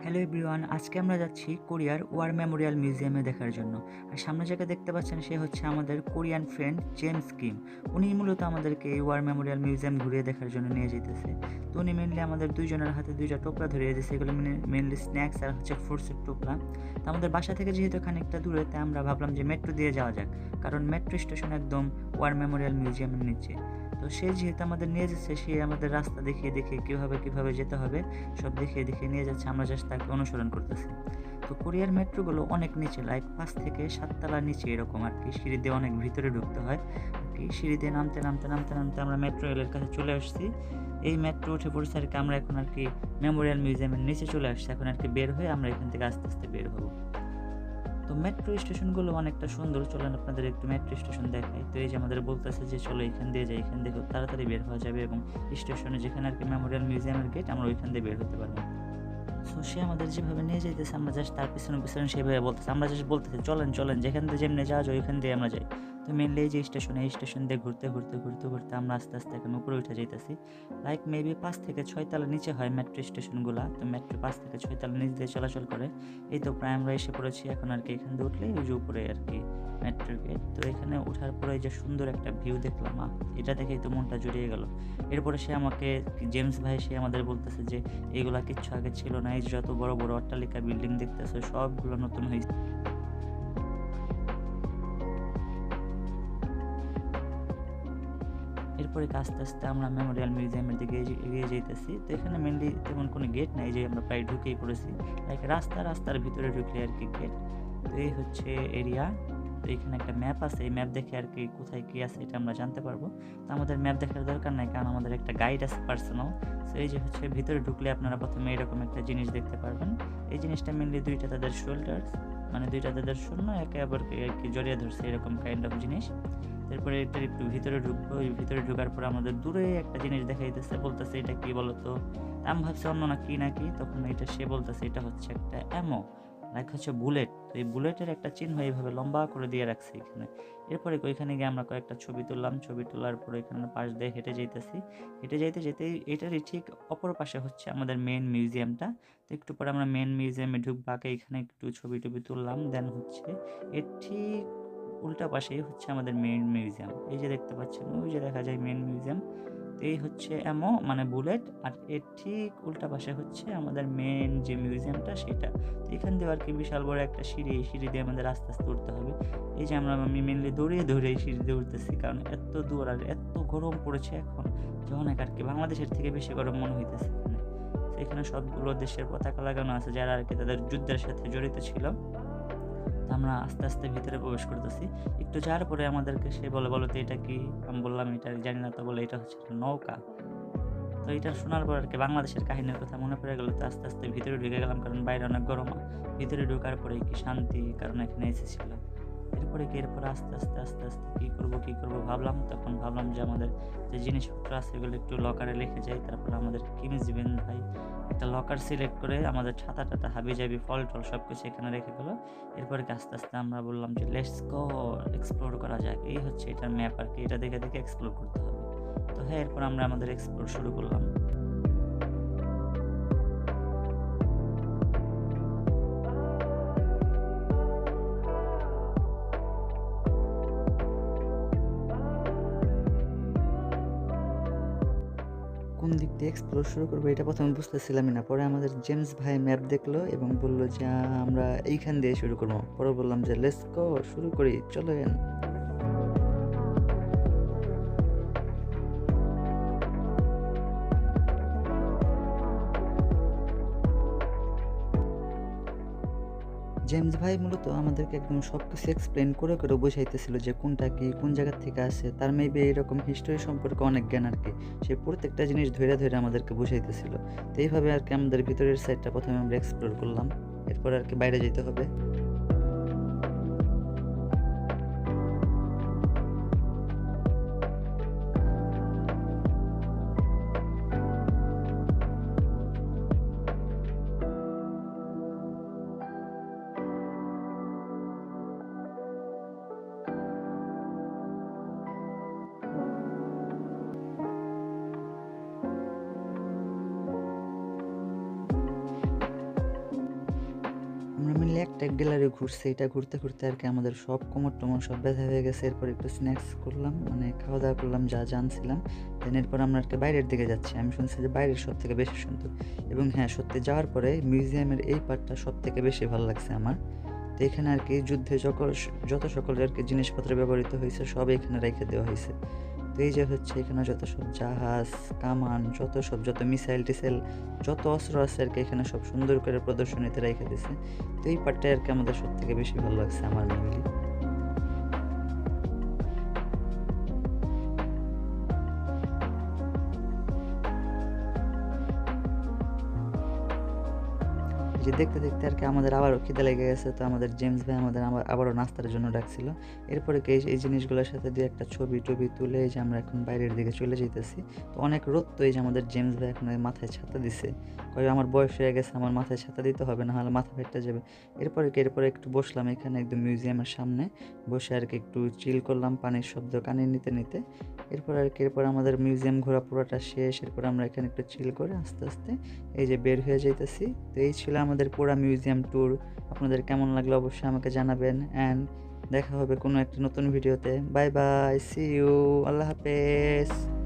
Hello everyone, আজকে আমরা যাচ্ছি কোরিয়ার ওয়ার মেমোরিয়াল মিউজিয়ামে দেখার জন্য। আর সামনে যাকে দেখতে পাচ্ছেন সে হচ্ছে আমাদের কোরিয়ান ফ্রেন্ড জেমস কিম। উনি মূলত আমাদেরকে এই ওয়ার মেমোরিয়াল মিউজিয়াম ঘুরিয়ে দেখার জন্য নিয়ে যেতেছে। তো উনি মেনলি আমাদের দুইজনের হাতে দুইটা টোপলা ধরিয়ে দিয়েছে, এগুলো মেনলি স্ন্যাক্স আর হচ্ছে ফ্রুটসের টোপলা। তো আমাদের বাসা থেকে যেহেতু খানিকটা দূরে, তাই আমরা ভাবলাম যে মেট্রো দিয়ে যাওয়া যাক, কারণ মেট্রো স্টেশন একদম ওয়ার মেমোরিয়াল মিউজিয়ামের নিচে। তো সে যেহেতু আমাদের নিয়ে যাচ্ছে, সে আমাদের রাস্তা দেখিয়ে দেখিয়ে কীভাবে যেতে হবে সব দেখিয়ে নিয়ে যাচ্ছে, আমরা জাস্ট তাকে অনুসরণ করতেছি। তো কোরিয়ার মেট্রোগুলো অনেক নিচে, লাইক 5 থেকে 7 তলা নিচে এরকম আর কি, সিঁড়ি দিয়ে অনেক ভিতরে ঢুকতে হয় আর কি। সিঁড়ি দিয়ে নামতে আমরা মেট্রো রেলের কাছে চলে আসছি। এই মেট্রো উঠে পড়েছে আর কি, আমরা এখন আর কি মেমোরিয়াল মিউজিয়ামের নিচে চলে আসছি। এখন আর কি বের হয়ে আমরা এখান থেকে আস্তে আস্তে বের হবো। তো মেট্রো স্টেশনগুলো অনেকটা সুন্দর, চলেন আপনাদের একটু মেট্রো স্টেশন দেখাই। তো এই যে আমাদের বলতেছে যে চলো এখান দিয়ে যাই, এখান দিয়ে খুব তাড়াতাড়ি বের হওয়া যাবে এবং স্টেশনে যেখানে আর কি মেমোরিয়াল মিউজিয়ামের গেট, আমরা ওইখান দিয়ে বের হতে পারবো। সো সে আমাদের যেভাবে নিয়ে যাইতেছে, আমরা জাস্ট তার পিছনে সেভাবে বলতেছে, আমরা জাস্ট বলতেছি চলেন যেখান দিয়ে যেমনি যাওয়া যায় ওইখান দিয়ে আমরা যাই। তো মেনলি এই যে এই স্টেশন দিয়ে ঘুরতে আমরা আস্তে আস্তে এখন উপরে উঠে যাইতেছি। লাইক মেবি 5 থেকে 6 তলা নিচে হয় মেট্রো স্টেশনগুলা। তো মেট্রো 5 থেকে 6 তলা নিচ দিয়ে চলাচল করে। এই তো প্রায় আমরা এসে পড়েছি। এখন আর কি এখান দিয়ে উঠলেই ওই যে উপরে আর কি মেট্রোর গেট। তো এখানে ওঠার পরে এই যে সুন্দর একটা ভিউ দেখলাম, এটা দেখেই তো মনটা জুড়িয়ে গেল। এরপরে সে আমাকে, জেমস ভাই, সে আমাদের বলতেছে যে এগুলা কিচ্ছু আগে ছিল না, এই যে যত বড় বড় অট্টালিকা বিল্ডিং দেখতেছো সবগুলো নতুন হয়েছে। এরপরে আস্তে আস্তে আমরা মেমোরিয়াল মিউজিয়ামের দিকে এগিয়ে যাইতেছি। তো এখানে মেনলি তেমন কোনো গেট নাই, যে আমরা প্রায় ঢুকেই পড়েছি। লাইক রাস্তার ভিতরে ঢুকলে আর কি গেট। তো এই হচ্ছে এরিয়া। তো এখানে একটা ম্যাপ আছে, এই ম্যাপ দেখে আর কি কোথায় কি আছে এটা আমরা জানতে পারবো। তো আমাদের ম্যাপ দেখার দরকার নাই, কারণ আমাদের একটা গাইড আছে পার্সোনাল। তো এই যে হচ্ছে ভিতরে ঢুকলে আপনারা প্রথমে এরকম একটা জিনিস দেখতে পারবেন। এই জিনিসটা মেনলি দুইটা তাদের শোল্ডার্স, মানে দুইটা তাদের শূন্য একে অপরকে আর কি জড়িয়ে ধরছে, এরকম কাইন্ড অফ জিনিস। এরপরে এটার একটু ভিতরে ঢুকবো। ওই ভিতরে ঢোকার পর আমাদের দূরে একটা জিনিস দেখাইতেছে, বলতেছে এটা কি বলতো। আমি ভাবছি অন্য না কি, তখন এটা সে বলতেছে এটা হচ্ছে একটা অ্যামো, লাইক হচ্ছে বুলেট। তো এই বুলেটের একটা চিহ্ন এইভাবে লম্বা করে দিয়ে রাখছে এখানে। এরপরে ওইখানে গিয়ে আমরা কয়েকটা ছবি তুললাম। ছবি তোলার পরে এখানে পাশ দিয়ে হেঁটে যাইতেছি। হেঁটে যেতেই এটারই ঠিক অপর পাশে হচ্ছে আমাদের মেন মিউজিয়ামটা। তো একটু পরে আমরা মেন মিউজিয়ামে ঢুকবো, আগে এখানে একটু ছবি টবি তুললাম। দেন হচ্ছে এর ঠিক উল্টা পাশেই হচ্ছে আমাদের মেইন মিউজিয়াম। এই যে দেখতে পাচ্ছেন, ওই যে দেখা যায় মেইন মিউজিয়াম। তো এই হচ্ছে অ্যামো মানে বুলেট, আর এর ঠিক উল্টা পাশে হচ্ছে আমাদের মেন যে মিউজিয়ামটা সেটা। তো এখান দিয়ে আর কি বিশাল বড় একটা সিঁড়ি দিয়ে আমাদের আস্তে আস্তে উঠতে হবে। এই যে আমি মেনলি দৌড়ে এই সিঁড়ি দিয়ে উঠতেছি, কারণ এত দূর আর এত গরম পড়েছে এখন, যে অনেক আর কি বাংলাদেশের থেকে বেশি গরম মনে হইতেছে এখানে। তো এখানে সবগুলো দেশের পতাকা লাগানো আছে, যারা আর কি তাদের যুদ্ধের সাথে জড়িত ছিল। আমরা আস্তে আস্তে ভিতরে প্রবেশ করতেছি। একটু যাওয়ার পরে আমাদেরকে সে বলো তো এটা কি? আমি বললাম এটা জানি না। তো বলে এটা হচ্ছে একটা নৌকা। তো এটা শোনার পর আর কি বাংলাদেশের কাহিনীর কথা মনে পড়ে গেল। তো আস্তে আস্তে ভিতরে ঢুকে গেলাম, কারণ বাইরে অনেক গরম। ভিতরে ঢোকার পরে কি শান্তি, কারণ এখানে এসি ছিল। এরপর আস্তে আস্তে কি করব ভাবলাম। তখন ভাবলাম যে আমাদের যে জিনিসপত্র আছে এগুলো একটু লকারে রেখে যাই। তারপর আমাদের কিমজিবেন ভাই একটা লকার সিলেক্ট করে আমাদের ছাতা হাবিজাবি ফল-টল সবকিছু এখানে রেখে গেল। এরপরে আস্তে আস্তে আমরা বললাম যে লেটস গো, এক্সপ্লোর করা যাক। এই হচ্ছে এটার ম্যাপ আর কি, এটা দেখে এক্সপ্লোর করতে হবে। তো হ্যাঁ, এরপর আমরা আমাদের এক্সপ্লোর শুরু করলাম। কোন দিক দিয়ে এক্সপ্লোর শুরু করবো এটা প্রথমে বুঝতেছিলামই না। পরে আমাদের জেমস ভাই ম্যাপ দেখলো এবং বলল যে আমরা এইখান দিয়ে শুরু করবো। পরে বললাম যে লেটস গো, শুরু করি, চলেন। জেমস ভাই মূলত আমাদেরকে একদম সবকিছু এক্সপ্লেন করে বুঝাইতেছিল যে কোনটা কি, কোন জায়গা থেকে আসে। তার মেবি এরকম হিস্টোরি সম্পর্কে অনেক জ্ঞান আর কি। সে প্রত্যেকটা জিনিস ধইরা আমাদেরকে বুঝাইতেছিল। তো এইভাবে আর কি আমাদের ভিতরের সাইডটা প্রথমে আমরা এক্সপ্লোর করলাম। এরপর আর কি বাইরে যাইতে হবে। মেনলি একটা গ্যালারি ঘুরছি, এটা ঘুরতে ঘুরতে আর কি আমাদের সব কোমর-টোমর সব ব্যথা হয়ে গেছে। এরপর একটু স্ন্যাক্স করলাম, মানে খাওয়া-দাওয়া করলাম যা আনছিলাম। দেন এরপর আমরা আর কি বাইরের দিকে যাচ্ছি। আমি শুনছি যে বাইরের সবথেকে বেশি সুন্দর এবং হ্যাঁ, সত্যি যাওয়ার পরে মিউজিয়ামের এই পার্টটা সবথেকে বেশি ভালো লাগছে আমার। তো এখানে আর কি যুদ্ধে যত সকল আর কি জিনিসপত্র ব্যবহৃত হইছে সব এখানে রাইখা দেওয়া হইছে। তো এই যে হচ্ছে এখানে যত সব জাহাজ, কামান, যত মিসাইল-টিসাইল যত অস্ত্র আছে আর কি এখানে সব সুন্দর করে প্রদর্শনীতে রাইখা দিছে। তো এই পার্টটাই আর কি আমাদের সবথেকে বেশি ভালো লাগছে আমার মেইনলি। এই যে দেখতে, দেখতে আর কি আমাদের আবারও খিদে লেগে গেছে। তো আমাদের জেমস ভাই আমাদের আবারও নাস্তার জন্য ডাকছিল। এরপরে কি এই জিনিসগুলোর সাথে ২-১ টা ছবি-টবি তুলে এই যে আমরা এখন বাইরের দিকে চলে যাইতেছি। তো অনেক রোদ, তো এই যে আমাদের জেমস ভাই এখন মাথায় ছাতা দিছে। কয় আমার বয়স হয়ে গেছে, আমার মাথায় ছাতা দিতে হবে, নাহলে মাথা ফেটে যাবে। এরপরে একটু বসলাম এখানে একদম মিউজিয়ামের সামনে। বসে আর কি একটু চিল করলাম পানির শব্দ কানে নিতে। এরপর আমাদের মিউজিয়াম ঘোরা পুরোটা শেষ। এরপর আমরা এখানে একটু চিল করে আস্তে, আস্তে এই যে বের হয়ে যাইতেছি। তো এই ছিল আমাদের পুরা মিউজিয়াম ট্যুর। আপনাদের কেমন লাগলো অবশ্যই আমাকে জানাবেন। অ্যান্ড দেখা হবে কোনো একটা নতুন ভিডিওতে। Bye, bye. See you. আল্লাহ হাফেজ।